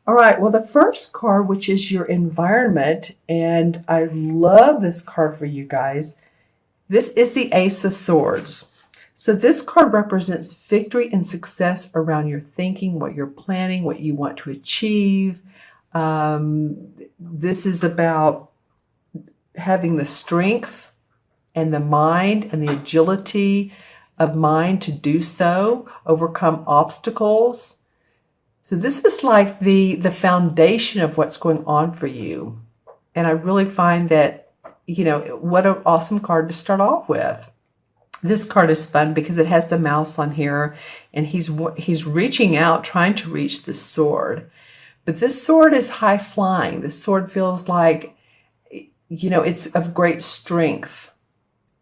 All right, well, the first card, which is your environment, and I love this card for you guys. This is the Ace of Swords. So this card represents victory and success around your thinking, what you're planning, what you want to achieve. This is about having the strength and the mind and the agility of mind to do so, overcome obstacles. So this is like the foundation of what's going on for you. And I really find that, what an awesome card to start off with. This card is fun because it has the mouse on here, and he's reaching out, trying to reach the sword. But this sword is high flying. This sword feels like, it's of great strength.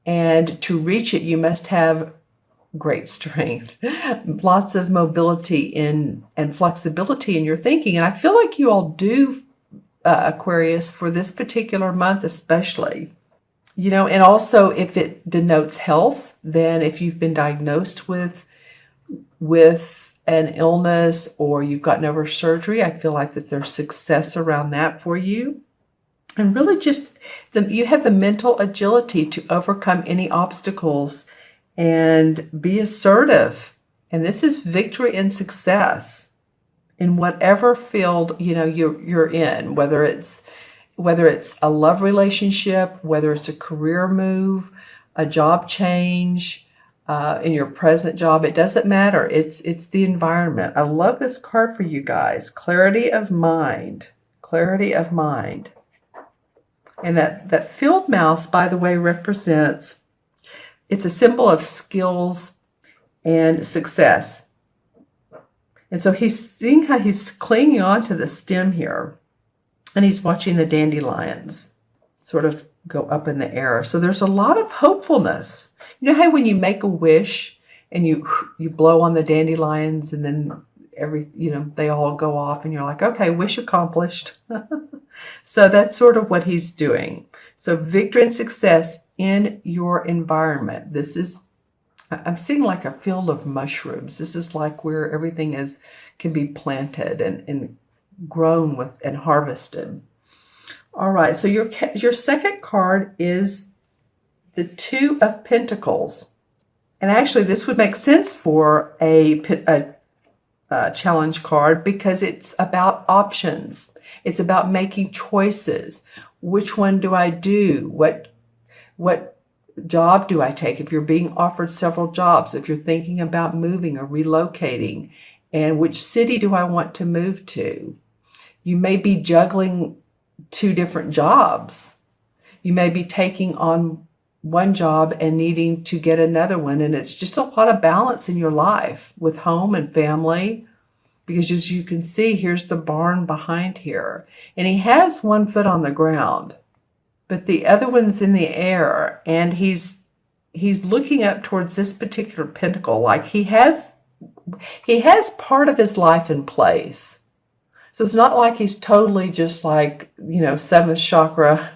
And to reach it, you must have great strength, lots of mobility and flexibility in your thinking. And I feel like you all do, Aquarius, for this particular month especially. And also if it denotes health, then if you've been diagnosed with an illness or you've gotten over surgery, I feel like that there's success around that for you. And really just you have the mental agility to overcome any obstacles and be assertive. And this is victory and success in whatever field, you're in, whether it's a love relationship, whether it's a career move, a job change, in your present job, it doesn't matter. It's the environment. I love this card for you guys. Clarity of mind. Clarity of mind. And that field mouse, by the way, represents, it's a symbol of skills and success. And so he's seeing how he's clinging on to the stem here. And he's watching the dandelions sort of go up in the air. So there's a lot of hopefulness. You know how when you make a wish and you blow on the dandelions and then they all go off and you're like, okay, wish accomplished. So that's sort of what he's doing. So victory and success in your environment. I'm seeing like a field of mushrooms. This is like where everything can be planted and grown with and harvested. All right, so your second card is the Two of Pentacles. And actually this would make sense for a challenge card because it's about options. It's about making choices. Which one do I do? What job do I take? If you're being offered several jobs, if you're thinking about moving or relocating, and which city do I want to move to? You may be juggling two different jobs. You may be taking on one job and needing to get another one. And it's just a lot of balance in your life with home and family. Because as you can see, here's the barn behind here. And he has one foot on the ground, but the other one's in the air. And he's looking up towards this particular pentacle. Like he has part of his life in place. So it's not like he's totally just like, seventh chakra.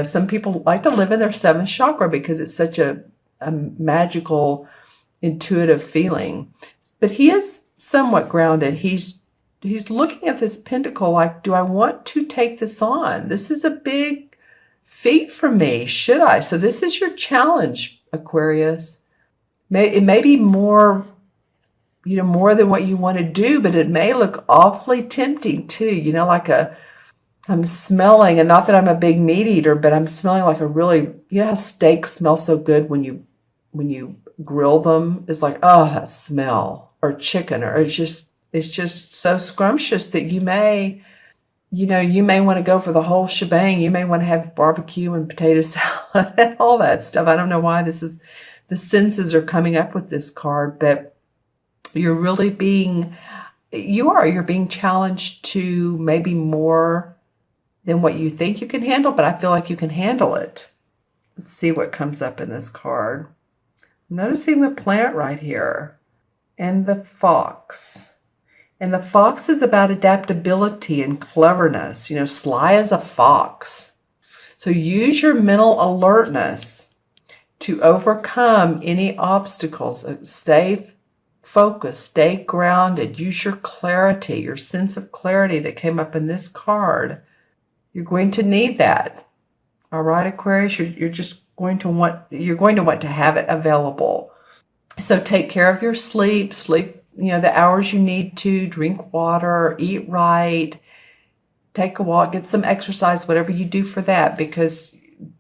Some people like to live in their seventh chakra because it's such a magical, intuitive feeling. But he is somewhat grounded. He's looking at this pentacle like, do I want to take this on? This is a big feat for me. Should I? So this is your challenge, Aquarius. It may be more than what you want to do, but it may look awfully tempting too. I'm smelling, and not that I'm a big meat eater, but I'm smelling like a really, how steaks smell so good when you grill them? It's like, oh, that smell. Or chicken, or it's just so scrumptious that you may want to go for the whole shebang. You may want to have barbecue and potato salad and all that stuff. I don't know why the senses are coming up with this card, but you're being challenged to maybe more than what you think you can handle, but I feel like you can handle it. Let's see what comes up in this card. I'm noticing the plant right here. And the fox. And the fox is about adaptability and cleverness. Sly as a fox. So use your mental alertness to overcome any obstacles. Stay focused, stay grounded, use your clarity, your sense of clarity that came up in this card. You're going to need that. All right, Aquarius, you're just going to want to have it available. So take care of your sleep, the hours you need to, drink water, eat right, take a walk, get some exercise, whatever you do for that, because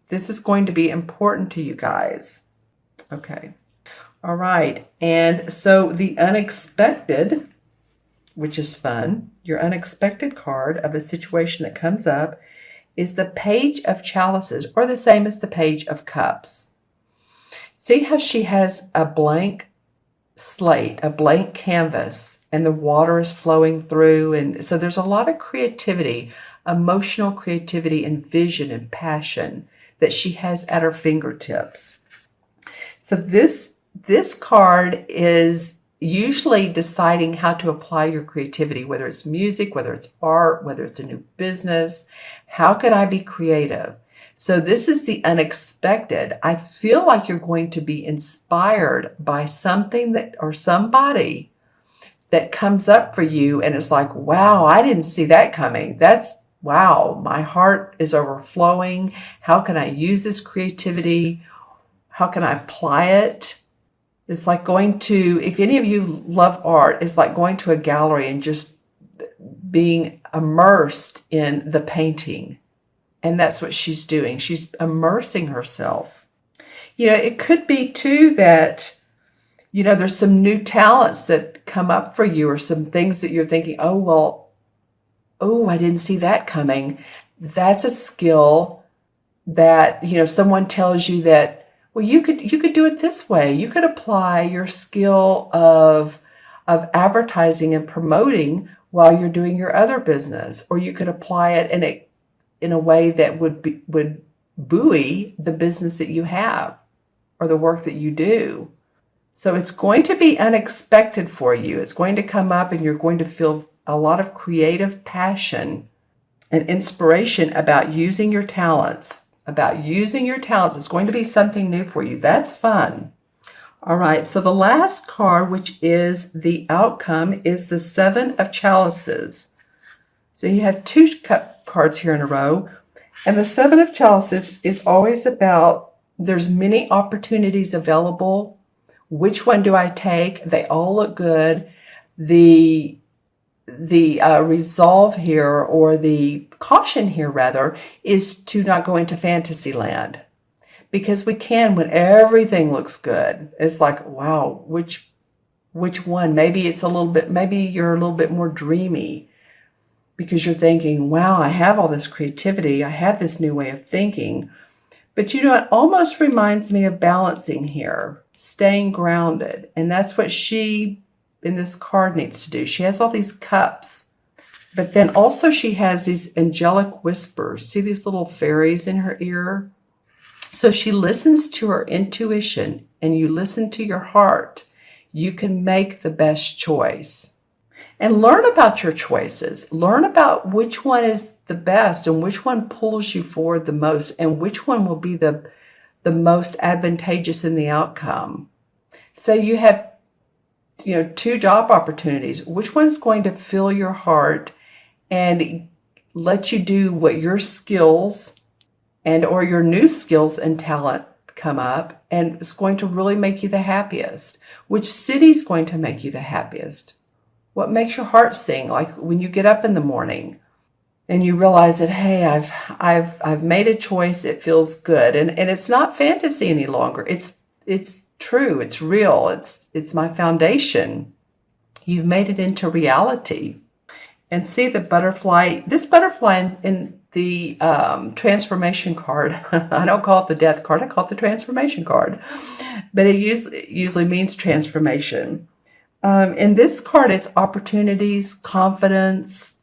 this is going to be important to you guys. Okay. All right. And so the unexpected, which is fun, your unexpected card of a situation that comes up is the Page of Chalices, or the same as the Page of Cups. See how she has a blank slate, a blank canvas, and the water is flowing through. And so there's a lot of creativity, emotional creativity and vision and passion that she has at her fingertips. So this card is usually deciding how to apply your creativity, whether it's music, whether it's art, whether it's a new business. How can I be creative? So this is the unexpected. I feel like you're going to be inspired by something that, or somebody that comes up for you, and it's like, wow, I didn't see that coming. Wow, my heart is overflowing. How can I use this creativity? How can I apply it? It's like going to, if any of you love art, it's like going to a gallery and just being immersed in the painting. And that's what she's doing. She's immersing herself. It could be too that, there's some new talents that come up for you, or some things that you're thinking, oh, I didn't see that coming. That's a skill that, someone tells you that, well, you could do it this way. You could apply your skill of advertising and promoting while you're doing your other business, or you could apply it in a way that would buoy the business that you have or the work that you do. So it's going to be unexpected for you. It's going to come up, and you're going to feel a lot of creative passion and inspiration about using your talents. It's going to be something new for you. That's fun. All right, so the last card, which is the outcome, is the Seven of Chalices. So you have two cards here in a row. And the Seven of Chalices is always about, there's many opportunities available. Which one do I take? They all look good. The resolve here, or the caution here rather, is to not go into fantasy land, because we can when everything looks good. It's like, wow, which one? Maybe you're a little bit more dreamy, because you're thinking, wow, I have all this creativity, I have this new way of thinking. But it almost reminds me of balancing here, staying grounded. And that's what she, in this card, needs to do. She has all these cups, but then also she has these angelic whispers. See these little fairies in her ear? So she listens to her intuition, and you listen to your heart. You can make the best choice. And learn about your choices. Learn about which one is the best, and which one pulls you forward the most, and which one will be the most advantageous in the outcome. Say you have two job opportunities. Which one's going to fill your heart and let you do what your skills or your new skills and talent come up, and it's going to really make you the happiest? Which city's going to make you the happiest? What makes your heart sing? Like when you get up in the morning and you realize that, hey, I've made a choice. It feels good, and it's not fantasy any longer. It's true. It's real. It's my foundation. You've made it into reality. And see the butterfly. This butterfly in the transformation card. I don't call it the death card. I call it the transformation card, but it usually means transformation. In this card, it's opportunities, confidence,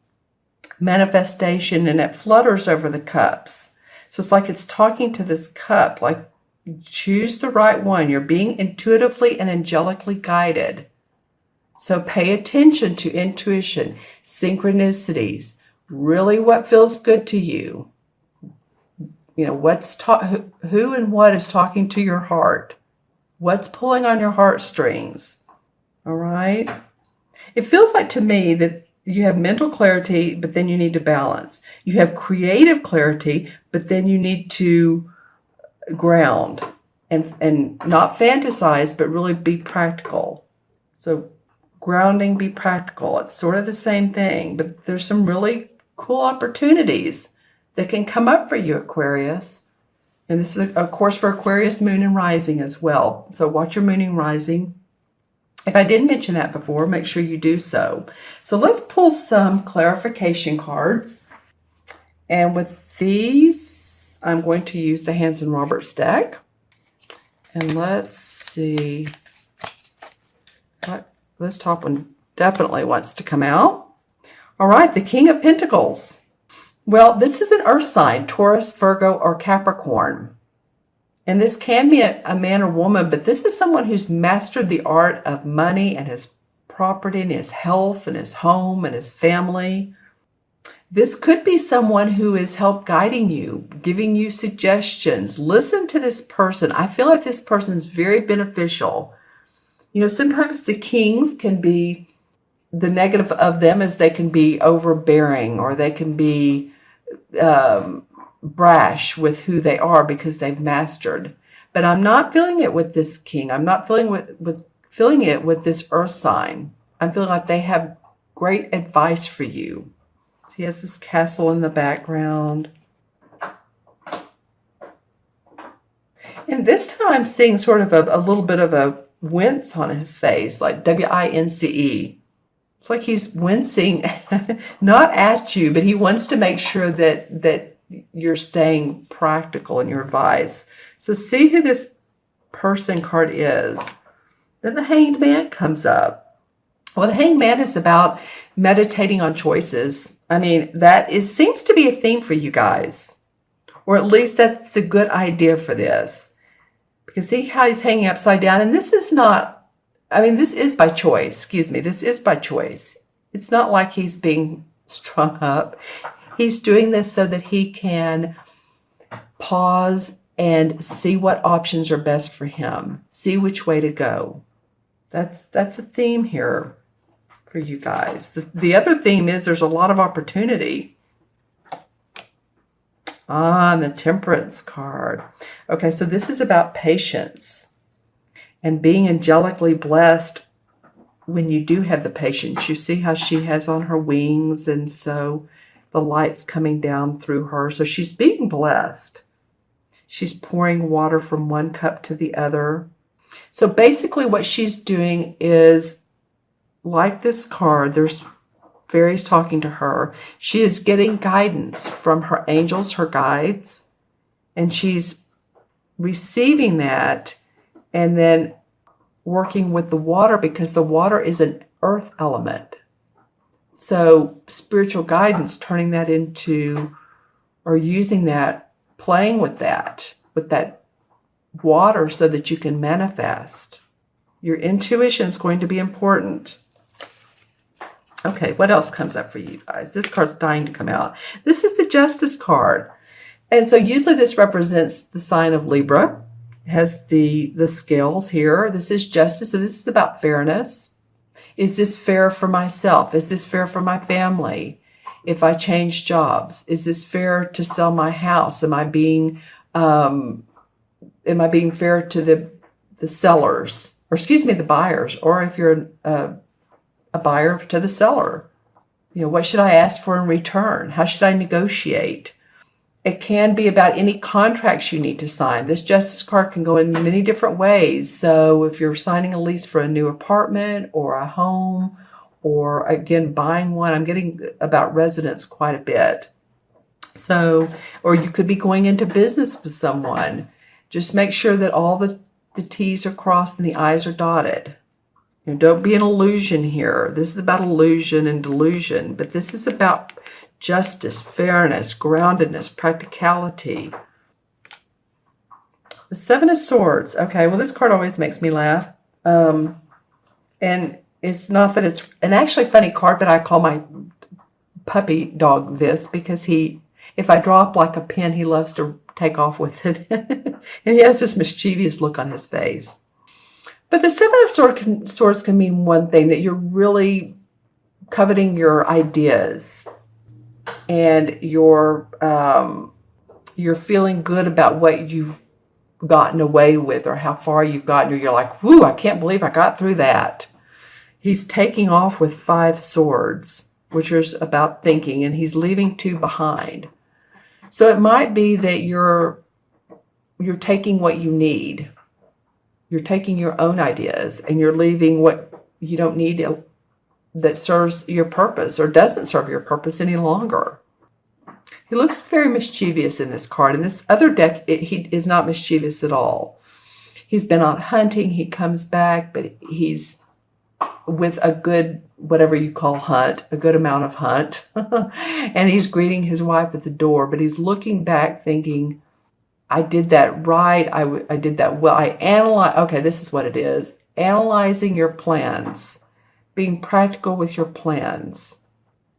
manifestation, and it flutters over the cups. So it's like it's talking to this cup, like, choose the right one. You're being intuitively and angelically guided. So pay attention to intuition, synchronicities, really what feels good to you. Who and what is talking to your heart? What's pulling on your heartstrings? All right. It feels like to me that you have mental clarity, but then you need to balance. You have creative clarity, but then you need to ground and not fantasize, but really be practical. So grounding, be practical. It's sort of the same thing, but there's some really cool opportunities that can come up for you, Aquarius. And this is, of course, for Aquarius moon and rising as well. So watch your moon and rising. If I didn't mention that before, make sure you do so. So let's pull some clarification cards. And with these, I'm going to use the Hanson Roberts deck. And let's see. This top one definitely wants to come out. All right, the King of Pentacles. Well, this is an earth sign, Taurus, Virgo, or Capricorn. And this can be a man or woman, but this is someone who's mastered the art of money and his property and his health and his home and his family. This could be someone who is help guiding you, giving you suggestions. Listen to this person. I feel like this person is very beneficial. You know, sometimes the kings can be, the negative of them is they can be overbearing, or they can be brash with who they are because they've mastered. But I'm not feeling it with this king. I'm not feeling it with this earth sign. I'm feeling like they have great advice for you. So he has this castle in the background. And this time I'm seeing sort of a little bit of a wince on his face, like W-I-N-C-E. It's like he's wincing, not at you, but he wants to make sure that you're staying practical in your advice. So see who this person card is. Then the Hanged Man comes up. Well, the Hanged Man is about meditating on choices. I mean, seems to be a theme for you guys. Or at least that's a good idea for this. Because see how he's hanging upside down? And this is not, I mean, this is by choice. Excuse me. This is by choice. It's not like he's being strung up. He's doing this so that he can pause and see what options are best for him. See which way to go. That's a theme here for you guys. The other theme is there's a lot of opportunity. And the Temperance card. Okay, so this is about patience and being angelically blessed when you do have the patience. You see how she has on her wings, and so the light's coming down through her. So she's being blessed. She's pouring water from one cup to the other. So basically what she's doing is, like this card, there's fairies talking to her. She is getting guidance from her angels, her guides, and she's receiving that and then working with the water, because the water is an earth element. So spiritual guidance, turning that into, or using that, playing with that water so that you can manifest. Your intuition is going to be important. Okay, what else comes up for you guys? This card's dying to come out. This is the Justice card. And so usually this represents the sign of Libra. It has the scales here. This is justice. So this is about fairness. Is this fair for myself? Is this fair for my family? If I change jobs, is this fair to sell my house? Am I being fair to the sellers, or excuse me, the buyers? Or if you're a buyer, to the seller. You know, what should I ask for in return? How should I negotiate? It can be about any contracts you need to sign. This Justice card can go in many different ways. So if you're signing a lease for a new apartment or a home, or again, buying one, I'm getting about residence quite a bit. So, or you could be going into business with someone. Just make sure that all the T's are crossed and the I's are dotted. You know, don't be an illusion here. This is about illusion and delusion, but this is about justice, fairness, groundedness, practicality. The Seven of Swords. Okay, well, this card always makes me laugh. And it's not that it's an actually funny card, but I call my puppy dog this because if I drop like a pin, he loves to take off with it. And he has this mischievous look on his face. But the Seven of Swords can mean one thing, that you're really coveting your ideas and you're feeling good about what you've gotten away with or how far you've gotten, or you're like, whoo, I can't believe I got through that. He's taking off with 5 swords, which is about thinking, and he's leaving 2 behind. So it might be that you're taking what you need. You're taking your own ideas and you're leaving what you don't need that serves your purpose or doesn't serve your purpose any longer. He looks very mischievous in this card. In this other deck, he is not mischievous at all. He's been out hunting. He comes back, but he's with a good, whatever you call hunt, a good amount of hunt. And he's greeting his wife at the door, but he's looking back thinking, I did that right. I did that well. I analyze. Okay, this is what it is. Analyzing your plans. Being practical with your plans.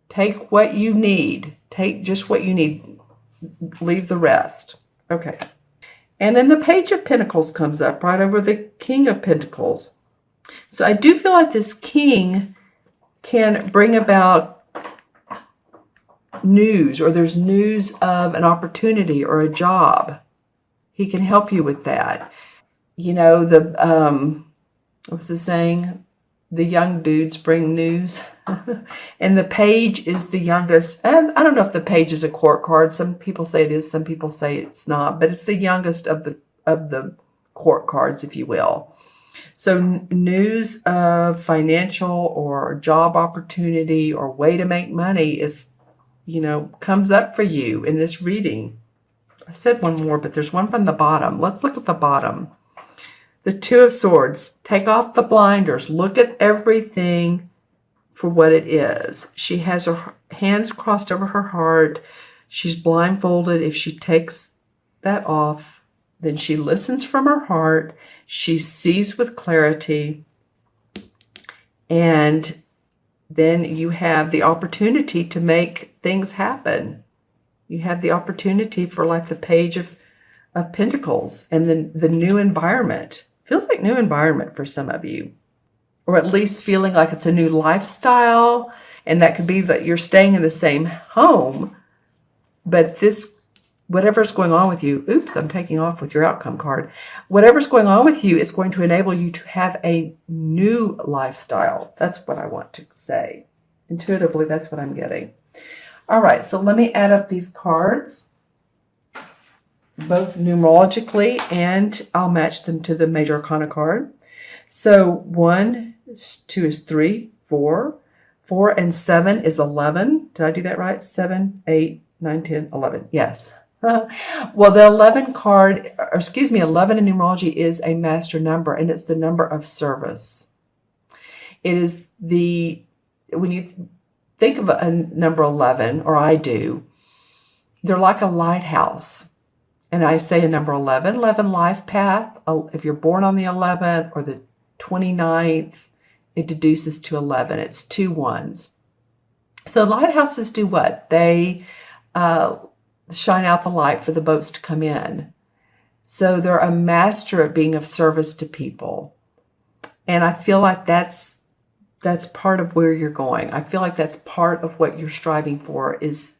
Take what you need. Take just what you need. Leave the rest. Okay. And then the Page of Pentacles comes up right over the King of Pentacles. So I do feel like this king can bring about news, or there's news of an opportunity or a job. He can help you with that. You know, what's the saying? The young dudes bring news. And the Page is the youngest. And I don't know if the Page is a court card. Some people say it is, some people say it's not, but it's the youngest of the court cards, if you will. So news of financial or job opportunity or way to make money is, you know, comes up for you in this reading. I said one more, but there's one from the bottom. Let's look at the bottom. The Two of Swords. Take off the blinders. Look at everything for what it is. She has her hands crossed over her heart. She's blindfolded. If she takes that off, then she listens from her heart. She sees with clarity. And then you have the opportunity to make things happen. You have the opportunity for like the Page of Pentacles and then the new environment. Feels like new environment for some of you. Or at least feeling like it's a new lifestyle. And that could be that you're staying in the same home. But this, whatever's going on with you, oops, I'm taking off with your outcome card. Whatever's going on with you is going to enable you to have a new lifestyle. That's what I want to say. Intuitively, that's what I'm getting. All right, so let me add up these cards, both numerologically, and I'll match them to the Major Arcana card. So 1, 2 is 3, 4. 4 and 7 is 11. Did I do that right? 7, 8, 9, 10, 11. Yes. Well, the 11 card, or excuse me, 11 in numerology is a master number, and it's the number of service. It is when you think of a number 11, or I do, they're like a lighthouse. And I say a number 11 life path. If you're born on the 11th or the 29th, it deduces to 11. It's 2 ones. So lighthouses do what? They shine out the light for the boats to come in. So they're a master at being of service to people. And I feel like that's part of where you're going. I feel like that's part of what you're striving for is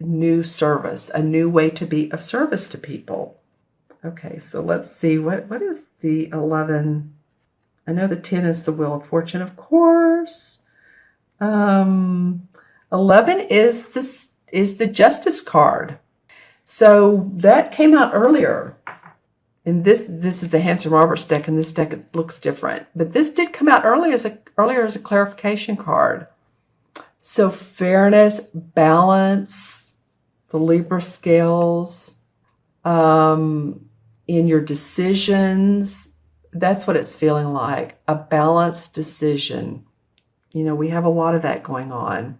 new service, a new way to be of service to people. Okay, so let's see. What is the 11? I know the 10 is the Wheel of Fortune, of course. 11 is the Justice card. So that came out earlier. And this is the Hanson Roberts deck, and this deck looks different. But this did come out earlier as a clarification card. So fairness, balance, the Libra scales, in your decisions, that's what it's feeling like, a balanced decision. You know, we have a lot of that going on.